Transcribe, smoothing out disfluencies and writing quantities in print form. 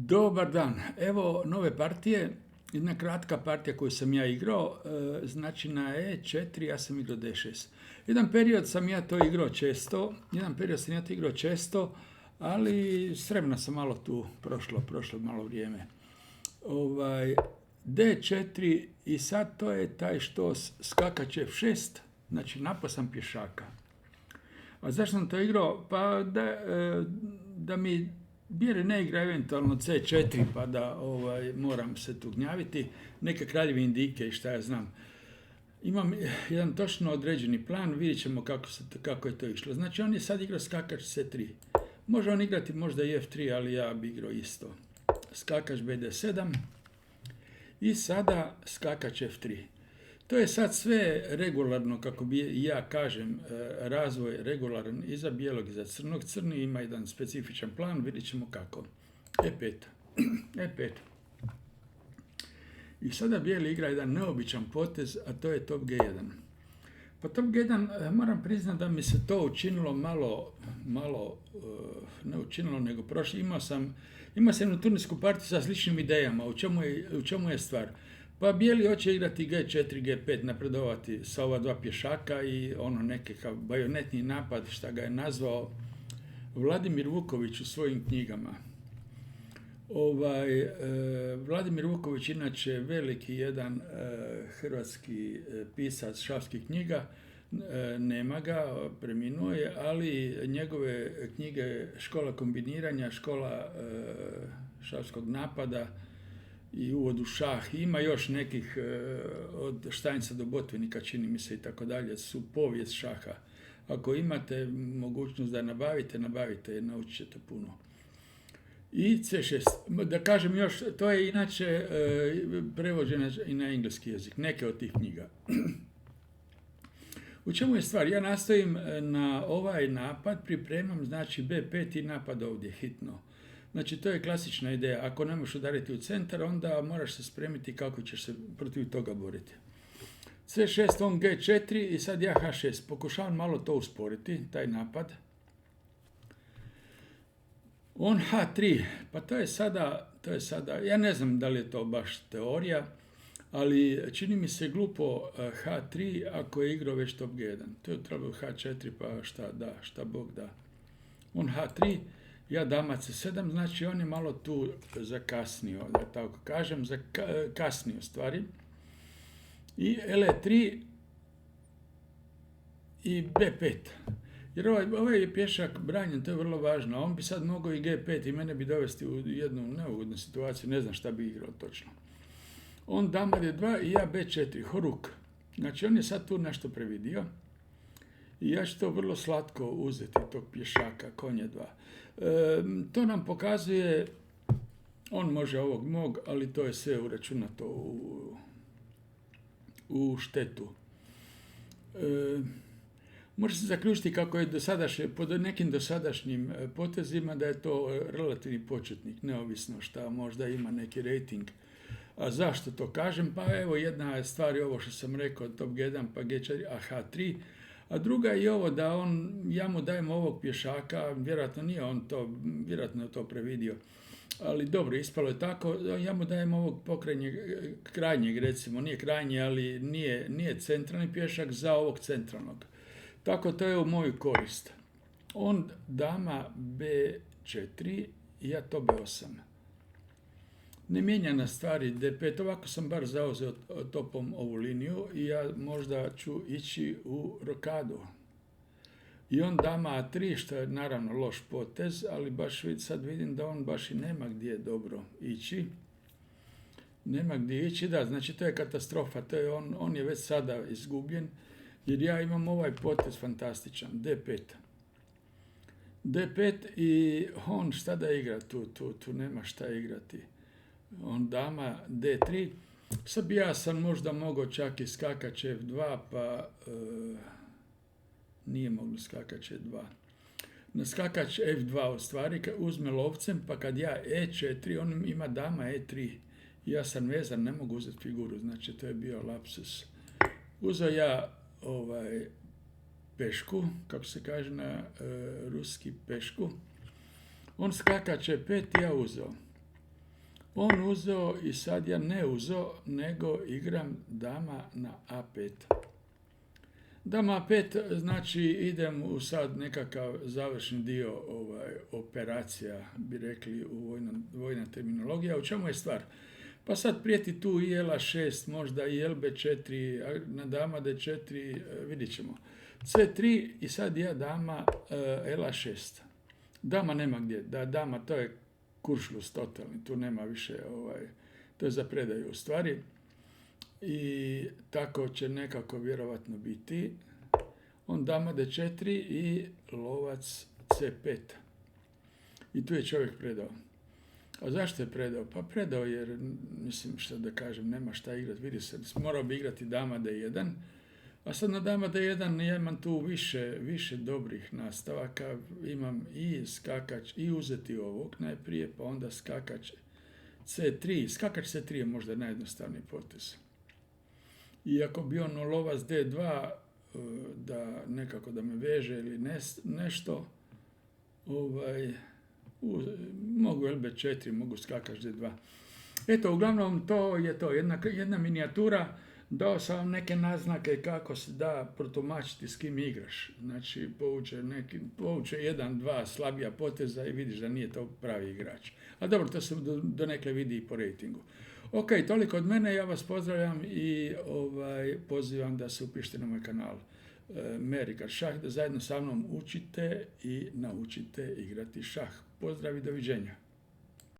Dobar dan. Evo nove partije. Jedna kratka partija koju sam ja igrao, znači na E4 ja sam igrao D6. Jedan period sam ja to igrao često, ali s vremena sam malo tu prošlo malo vrijeme. D4 i sad to je taj štos skakač F6, znači napao sam pješaka. A zašto sam to igrao? Pa da mi bijeli ne igra eventualno C4 pa da moram se tu gnjaviti, neke kraljevi indike i šta ja znam. Imam jedan točno određeni plan, vidjet ćemo kako je to išlo. Znači on je sad igrao skakač C3. Može on igrati možda i F3, ali ja bi igrao isto. Skakač BD7 i sada skakač F3. To je sad sve regularno, kako bi ja kažem, razvoj regularan i za bijelog i za crnog. Crni ima jedan specifičan plan, vidjet ćemo kako. E5. E5. I sada bijeli igra jedan neobičan potez, a to je top G1. Pa top G1, moram priznati da mi se to učinilo malo ne učinilo, nego prošlo. Imao sam jednu turnirsku partiju sa sličnim idejama. U čemu je stvar? Pa bijeli hoće igrati G4, G5, napredovati sa ova dva pješaka i nekakav bajonetni napad, šta ga je nazvao Vladimir Vuković u svojim knjigama. Vladimir Vuković, inače veliki jedan hrvatski pisac šahskih knjiga, nema ga, preminuo je, ali njegove knjige Škola kombiniranja, Škola šahskog napada i Uvod u šah, ima još nekih od Štajnca do Botvinika, čini mi se i tako dalje, su povijest šaha. Ako imate mogućnost da nabavite jer naučit ćete puno. I C6, da kažem još, to je inače prevođeno i na engleski jezik, neke od tih knjiga. U čemu je stvar? Ja nastojim na ovaj napad, pripremam, znači B5 i napad ovdje, hitno. Znači, to je klasična ideja. Ako ne možeš udariti u centar, onda moraš se spremiti kako ćeš se protiv toga boriti. C6, on G4 i sad ja H6. Pokušavam malo to usporiti, taj napad. On H3, pa to je sada, ja ne znam da li je to baš teorija, ali čini mi se glupo H3 ako je igrao već top G1. To je trebalo H4, pa šta Bog da. On H3, ja dama C7, znači on je malo tu zakasnio, da tako kažem, kasnio stvari. I L3 i B5. Jer ovaj je pješak branjen, to je vrlo važno. On bi sad mogao i G5 i mene bi dovesti u jednu neugodnu situaciju, ne znam šta bi igrao točno. On dama D2 i ja B4, horuk. Znači on je sad tu nešto previdio. I ja ću to vrlo slatko uzeti, tog pješaka, konje 2. To nam pokazuje, on može ovog mog, ali to je sve uračunato u štetu. Može se zaključiti kako je pod nekim dosadašnjim potezima da je to relativni početnik, neovisno šta možda ima neki rating. A zašto to kažem? Pa evo jedna stvar je ovo što sam rekao, top G1 pa G4, a H3. A druga je ovo da ja mu dajem ovog pješaka, vjerojatno je to previdio, ali dobro, ispalo je tako, ja mu dajem ovog krajnjeg, recimo, nije krajnji, ali nije centralni pješak za ovog centralnog. Tako to je u moju korist. On dama B4 i ja to B8. Ne mijenja na stvari D5, ovako sam bar zauzeo topom ovu liniju i ja možda ću ići u rokadu. I on dama A3, što je naravno loš potez, ali sad vidim da on baš i nema gdje dobro ići. Da, znači to je katastrofa, on je već sada izgubljen, jer ja imam ovaj potez fantastičan, D5. D5 i on šta da igra tu nema šta igrati. On dama D3, sad ja sam možda mogao čak i skakač F2, pa nije moglo skakač F2. Na skakač F2 u stvari uzme lovcem, pa kad ja E4, on ima dama E3. Ja sam vezan, ne mogu uzeti figuru, znači to je bio lapsus. Uzeo ja pešku, kako se kaže na ruski pešku. On skakač E5 i ja uzeo. On uzeo i sad ja ne uzeo, nego igram dama na A5. Dama A5, znači idem u sad nekakav završni dio operacija, bi rekli u vojna terminologija. U čemu je stvar? Pa sad prijeti tu i L6, možda i LB4, na dama D4, vidjet ćemo. C3 i sad ja dama LA6. Dama nema gdje, dama to je kuršlus totalni, tu nema više, to je za predaju u stvari. I tako će nekako vjerovatno biti. On dama D4 i lovac C5. I tu je čovjek predao. A zašto je predao? Pa predao jer, mislim što da kažem, nema šta igrati. Vidi se, morao bi igrati dama D1. A sad na dama D1 ja imam tu više dobrih nastavaka. Imam i skakač, i uzeti ovog najprije, pa onda skakač C3. Skakač C3 je možda najjednostavniji potez. I ako bi on lovac D2, da nekako da me veže ili nešto, mogu LB4, mogu skakač D2. Eto, uglavnom to je to, jedna minijatura. Dao sam vam neke naznake kako se da protumačiti s kim igraš. Znači, povuče jedan, dva slabija poteza i vidiš da nije to pravi igrač. A dobro, to se donekle vidi i po rejtingu. Ok, toliko od mene, ja vas pozdravljam i pozivam da se upišete na moj kanal Merigar Šah, da zajedno sa mnom učite i naučite igrati šah. Pozdrav i doviđenja.